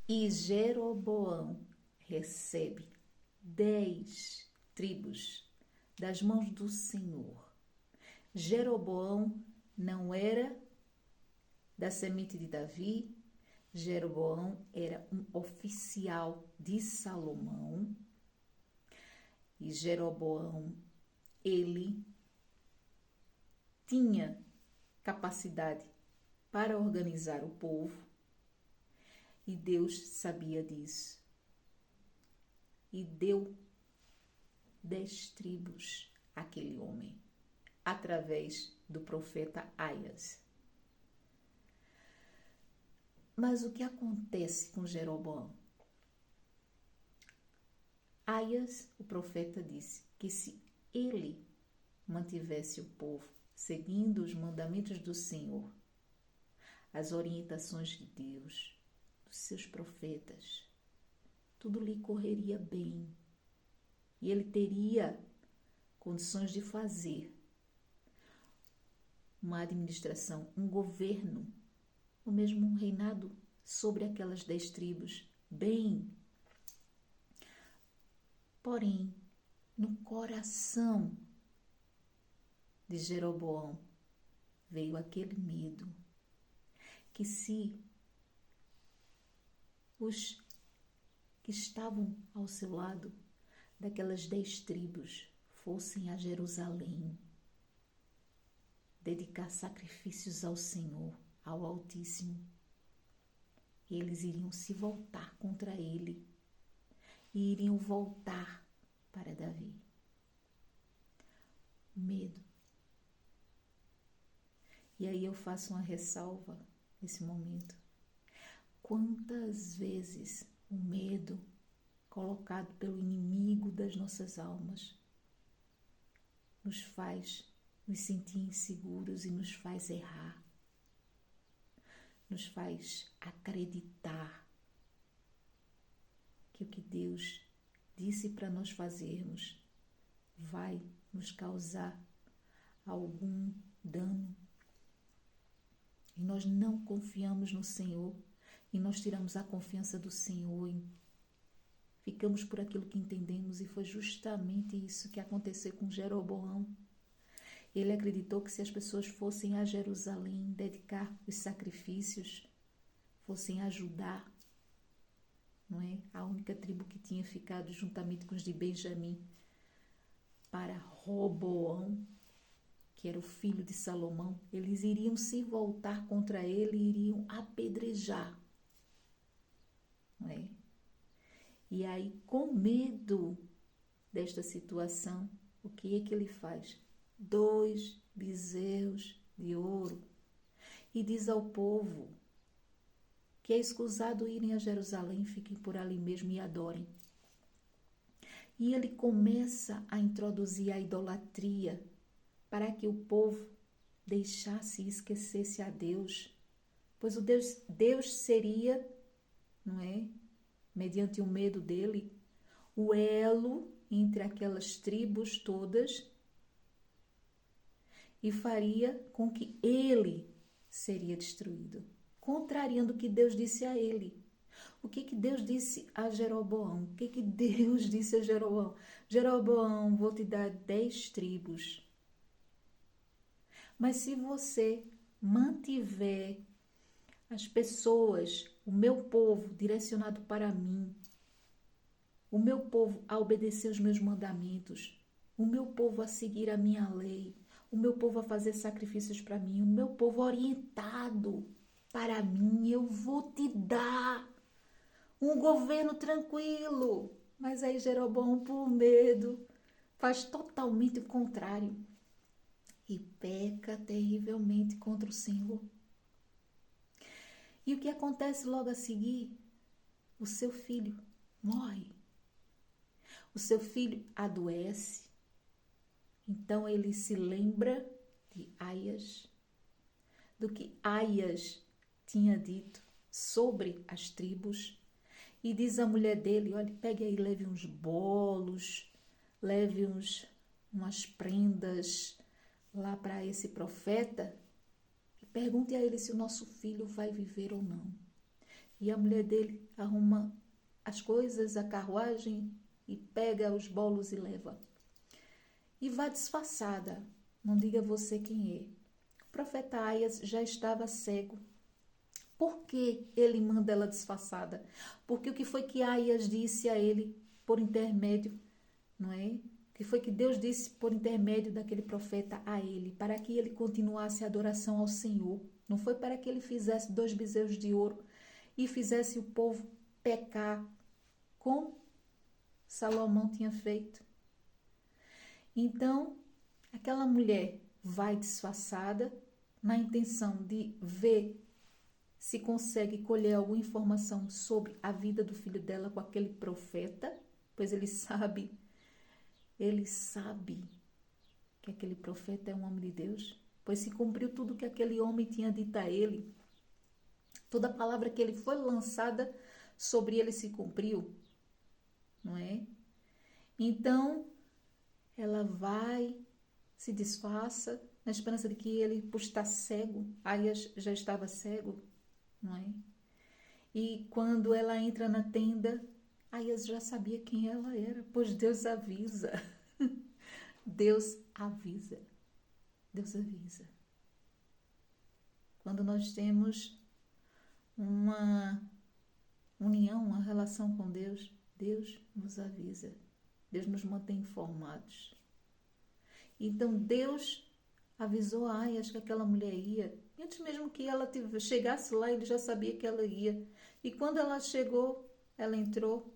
E Jeroboão recebe 10 tribos das mãos do Senhor. Jeroboão não era da semente de Davi. Jeroboão era um oficial de Salomão. E Jeroboão, ele tinha capacidade para organizar o povo, e Deus sabia disso. E deu 10 tribos àquele homem, através do profeta Aias. Mas o que acontece com Jeroboão? Aias, o profeta, disse que se ele mantivesse o povo seguindo os mandamentos do Senhor, as orientações de Deus, dos seus profetas, tudo lhe correria bem. E ele teria condições de fazer uma administração, um governo, ou mesmo um reinado sobre aquelas 10 tribos, bem. Porém, no coração de Jeroboão veio aquele medo que se os que estavam ao seu lado, daquelas 10 tribos, fossem a Jerusalém dedicar sacrifícios ao Senhor, ao Altíssimo, eles iriam se voltar contra ele e iriam voltar para Davi. Medo. E aí eu faço uma ressalva nesse momento. Quantas vezes o medo colocado pelo inimigo das nossas almas nos faz nos sentir inseguros e nos faz errar, nos faz acreditar que o que Deus disse para nós fazermos vai nos causar algum dano. E nós não confiamos no Senhor, e nós tiramos a confiança do Senhor, e ficamos por aquilo que entendemos, e foi justamente isso que aconteceu com Jeroboão. Ele acreditou que se as pessoas fossem a Jerusalém dedicar os sacrifícios, fossem ajudar, não é? A única tribo que tinha ficado juntamente com os de Benjamim para Roboão, que era o filho de Salomão, eles iriam se voltar contra ele e iriam apedrejar, não é? E aí, com medo desta situação, o que é que ele faz? 2 bezerros de ouro, e diz ao povo que é escusado irem a Jerusalém, fiquem por ali mesmo e adorem. E ele começa a introduzir a idolatria para que o povo deixasse e esquecesse a Deus, pois o Deus seria, não é, mediante o medo dele, o elo entre aquelas tribos todas, e faria com que ele seria destruído, contrariando o que Deus disse a ele. O que Deus disse a Jeroboão? O que Deus disse a Jeroboão? Jeroboão, vou te dar 10 tribos. Mas se você mantiver as pessoas, o meu povo direcionado para mim, o meu povo a obedecer os meus mandamentos, o meu povo a seguir a minha lei, o meu povo a fazer sacrifícios para mim, o meu povo orientado para mim, eu vou te dar um governo tranquilo. Mas aí Jeroboão, por medo, faz totalmente o contrário e peca terrivelmente contra o Senhor. E o que acontece logo a seguir? O seu filho morre. O seu filho adoece. Então ele se lembra de Aias, do que Aias tinha dito sobre as tribos, e diz à mulher dele: olha, pegue aí, leve uns bolos, leve umas prendas lá para esse profeta, e pergunte a ele se o nosso filho vai viver ou não. E a mulher dele arruma as coisas, a carruagem, e pega os bolos e leva. E vai disfarçada. Não diga você quem é. O profeta Aias já estava cego. Por que ele manda ela disfarçada? Porque o que foi que Aias disse a ele por intermédio, não é? O que foi que Deus disse por intermédio daquele profeta a ele, para que ele continuasse a adoração ao Senhor. Não foi para que ele fizesse 2 bezerros de ouro e fizesse o povo pecar, como Salomão tinha feito. Então, aquela mulher vai disfarçada na intenção de ver se consegue colher alguma informação sobre a vida do filho dela com aquele profeta, pois ele sabe que aquele profeta é um homem de Deus, pois se cumpriu tudo que aquele homem tinha dito a ele. Toda a palavra que ele foi lançada sobre ele se cumpriu, não é? Então, ela vai, se disfarça, na esperança de que ele, por estar cego, Aias já estava cego, não é? E quando ela entra na tenda, Aias já sabia quem ela era, pois Deus avisa. Deus avisa. Deus avisa. Quando nós temos uma união, uma relação com Deus, Deus nos avisa. Deus nos mantém informados. Então Deus avisou a Aias que aquela mulher ia. Antes mesmo que ela chegasse lá, ele já sabia que ela ia. E quando ela chegou, ela entrou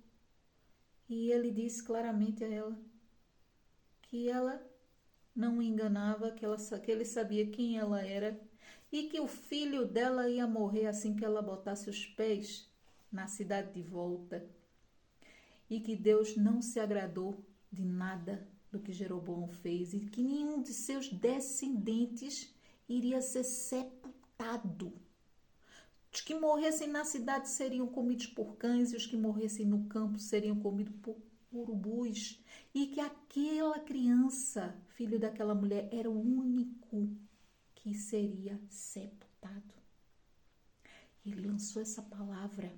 e ele disse claramente a ela que ela não o enganava, que ele sabia quem ela era e que o filho dela ia morrer assim que ela botasse os pés na cidade de volta. E que Deus não se agradou de nada do que Jeroboão fez e que nenhum de seus descendentes iria ser sepultado. Os que morressem na cidade seriam comidos por cães e os que morressem no campo seriam comidos por urubus. E que aquela criança, filho daquela mulher, era o único que seria sepultado. Ele lançou essa palavra,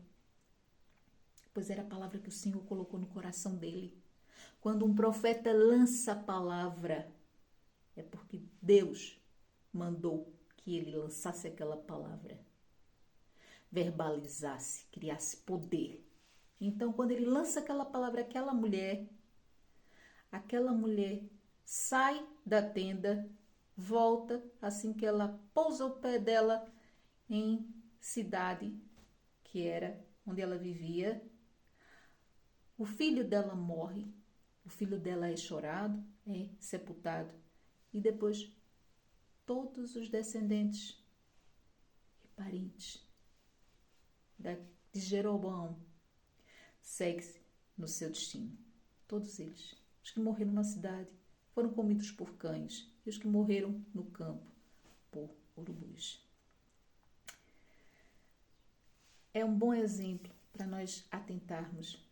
pois era a palavra que o Senhor colocou no coração dele. Quando um profeta lança a palavra, é porque Deus mandou que ele lançasse aquela palavra, verbalizasse, criasse poder. Então, quando ele lança aquela palavra, aquela mulher sai da tenda, volta, assim que ela pousa o pé dela em cidade, que era onde ela vivia. O filho dela morre, o filho dela é chorado, é sepultado, e depois todos os descendentes e parentes de Jeroboão seguem no seu destino. Todos eles. Os que morreram na cidade foram comidos por cães e os que morreram no campo por urubus. É um bom exemplo para nós atentarmos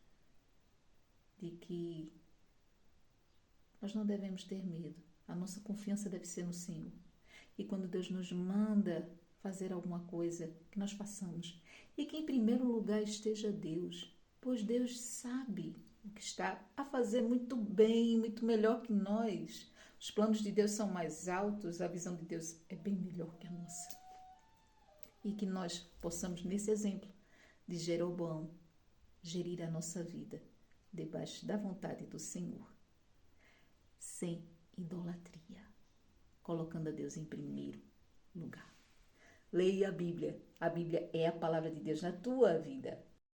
de que nós não devemos ter medo. A nossa confiança deve ser no Senhor. E quando Deus nos manda fazer alguma coisa, que nós façamos. E que em primeiro lugar esteja Deus, pois Deus sabe o que está a fazer muito bem, muito melhor que nós. Os planos de Deus são mais altos, a visão de Deus é bem melhor que a nossa. E que nós possamos, nesse exemplo de Jeroboão, gerir a nossa vida debaixo da vontade do Senhor, sem idolatria, colocando a Deus em primeiro lugar. Leia a Bíblia é a palavra de Deus na tua vida.